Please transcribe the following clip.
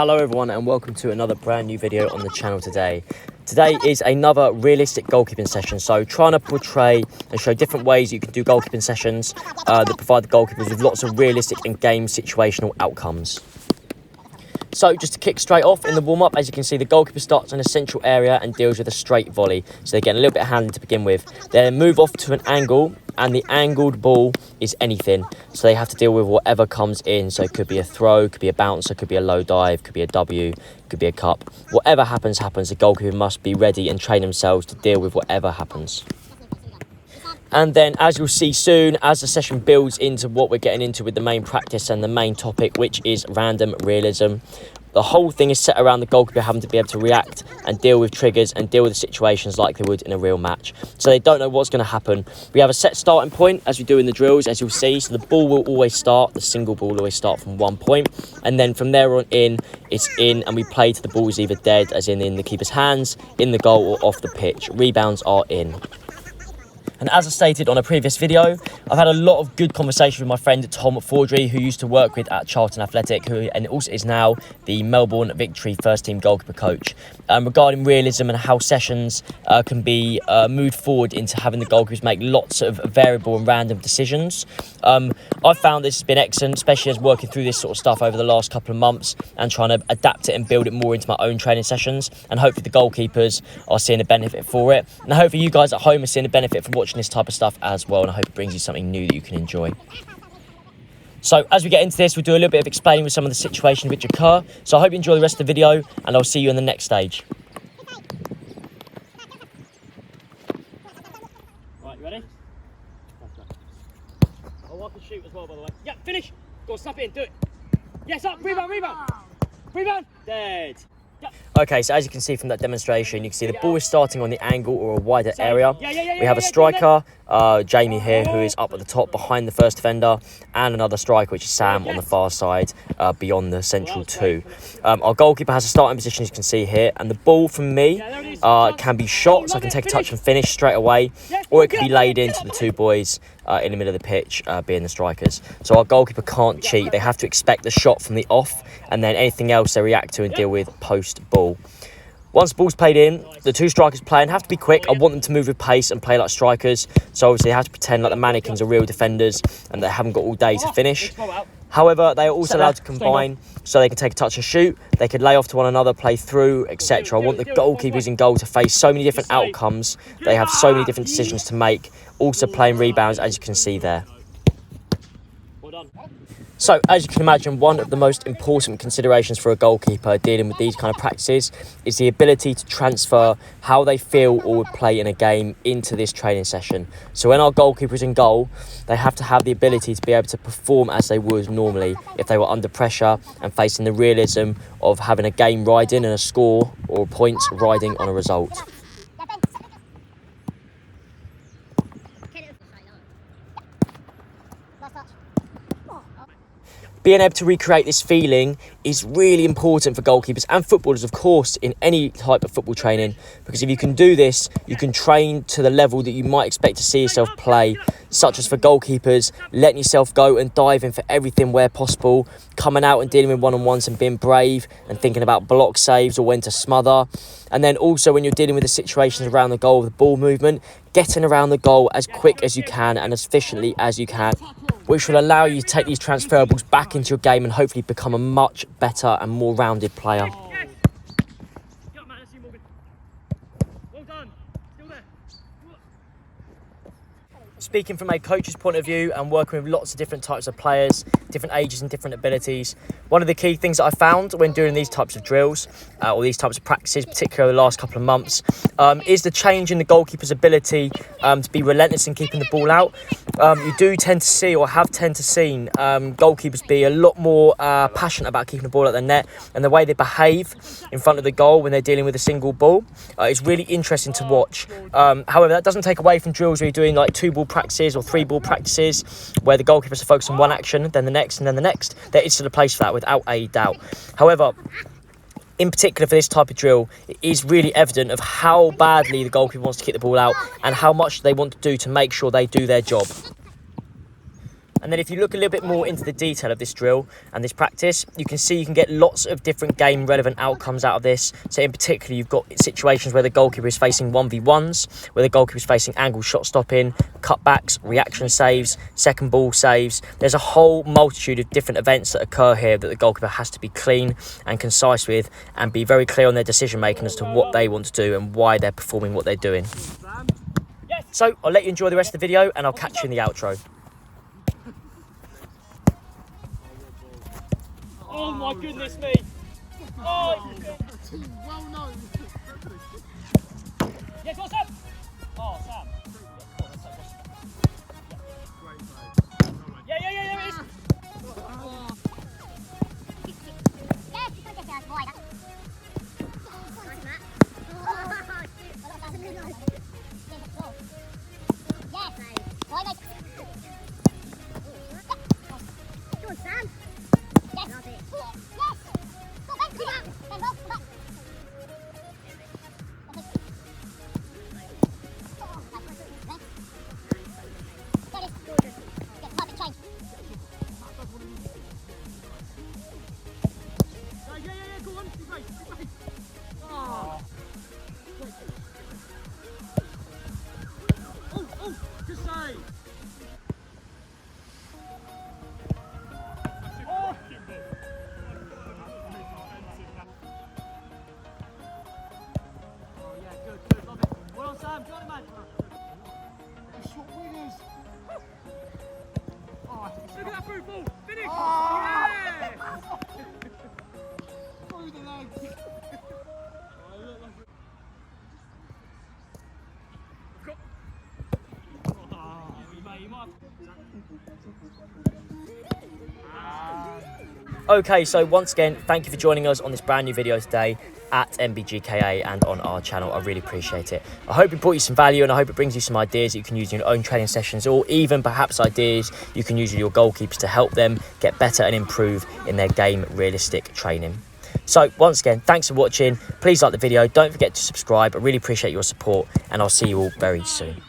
Hello everyone and welcome to another brand new video on the channel today. Today is another realistic goalkeeping session, so trying to portray and show different ways you can do goalkeeping sessions that provide the goalkeepers with lots of realistic and game situational outcomes. So just to kick straight off in the warm-up, as you can see, the goalkeeper starts in a central area and deals with a straight volley. So they get a little bit of handling to begin with. They then move off to an angle, and the angled ball is anything. So they have to deal with whatever comes in. So it could be a throw, could be a bouncer, could be a low dive, could be a W, could be a cup. Whatever happens, happens. The goalkeeper must be ready and train themselves to deal with whatever happens. And then, as you'll see soon, as the session builds into what we're getting into with the main practice and the main topic, which is random realism, the whole thing is set around the goalkeeper having to be able to react and deal with triggers and deal with the situations like they would in a real match. So they don't know what's going to happen. We have a set starting point, as we do in the drills, as you'll see. So the ball will always start, the single ball will always start from 1 point. And then from there on in, it's in, and we play to the ball is either dead, as in the keeper's hands, in the goal, or off the pitch. Rebounds are in. And as I stated on a previous video, I've had a lot of good conversation with my friend Tom Fordry, who used to work with at Charlton Athletic, and also is now the Melbourne Victory first team goalkeeper coach, regarding realism and how sessions can be moved forward into having the goalkeepers make lots of variable and random decisions. I've found this has been excellent, especially as working through this sort of stuff over the last couple of months and trying to adapt it and build it more into my own training sessions. And hopefully the goalkeepers are seeing a benefit for it. And hopefully you guys at home are seeing a benefit from watching this type of stuff as well, and I hope it brings you something new that you can enjoy. So as we get into this, we'll do a little bit of explaining with some of the situations which occur. So I hope you enjoy the rest of the video, and I'll see you in the next stage. Right, you ready? I'll have to shoot as well, by the way. Yeah, finish! Go on, snap it in, do it. Yes, up, rebound, rebound, dead. Okay, so as you can see from that demonstration, you can see the ball is starting on the angle or a wider area. We have a striker, Jamie here, who is up at the top behind the first defender, and another striker, which is Sam, on the far side beyond the central two. Our goalkeeper has a starting position, as you can see here, and the ball from me can be shot, so I can take a touch and finish straight away, or it can be laid into the two boys in the middle of the pitch, being the strikers. So our goalkeeper can't cheat. They have to expect the shot from the off, and then anything else they react to and deal with post-ball. Once the ball's played in, the two strikers play and have to be quick. I want them to move with pace and play like strikers. So obviously they have to pretend like the mannequins are real defenders and they haven't got all day to finish. However, they are also allowed to combine, so they can take a touch and shoot. They could lay off to one another, play through, etc. I want the goalkeepers in goal to face so many different outcomes. They have so many different decisions to make. Also playing rebounds, as you can see there. So, as you can imagine, one of the most important considerations for a goalkeeper dealing with these kind of practices is the ability to transfer how they feel or would play in a game into this training session. So when our goalkeeper is in goal, they have to have the ability to be able to perform as they would normally if they were under pressure and facing the realism of having a game riding and a score or points riding on a result. Being able to recreate this feeling is really important for goalkeepers and footballers, of course, in any type of football training, because if you can do this, you can train to the level that you might expect to see yourself play, such as for goalkeepers, letting yourself go and dive in for everything where possible, coming out and dealing with one-on-ones and being brave and thinking about block saves or when to smother. And then also when you're dealing with the situations around the goal, the ball movement, getting around the goal as quick as you can and as efficiently as you can, which will allow you to take these transferables back into your game and hopefully become a much better and more rounded player. Speaking from a coach's point of view and working with lots of different types of players, different ages and different abilities, one of the key things that I found when doing these types of drills or these types of practices, particularly the last couple of months, is the change in the goalkeeper's ability to be relentless in keeping the ball out. You do tend to see, or have tend to seen, goalkeepers be a lot more passionate about keeping the ball at the net, and the way they behave in front of the goal when they're dealing with a single ball is really interesting to watch. However, that doesn't take away from drills where you're doing like 2-ball practices or 3-ball practices where the goalkeepers are focused on one action, then the next, and then the next. There is still a place for that, without a doubt. However, in particular for this type of drill, it is really evident of how badly the goalkeeper wants to kick the ball out and how much they want to do to make sure they do their job. And then if you look a little bit more into the detail of this drill and this practice, you can see you can get lots of different game relevant outcomes out of this. So in particular, you've got situations where the goalkeeper is facing 1v1s, where the goalkeeper is facing angle shot stopping, cutbacks, reaction saves, second ball saves. There's a whole multitude of different events that occur here that the goalkeeper has to be clean and concise with and be very clear on their decision making as to what they want to do and why they're performing what they're doing. So I'll let you enjoy the rest of the video and I'll catch you in the outro. Oh my goodness me! Oh! Well known. Yes, what's up? Oh, Sam. Yeah, it is. Look at that through ball! Finish! Oh. Yeah! Through the legs! Okay, so once again, thank you for joining us on this brand new video today at MBGKA and on our channel. I really appreciate it. I hope it brought you some value and I hope it brings you some ideas that you can use in your own training sessions, or even perhaps ideas you can use with your goalkeepers to help them get better and improve in their game realistic training. So once again, thanks for watching. Please like the video. Don't forget to subscribe. I really appreciate your support and I'll see you all very soon.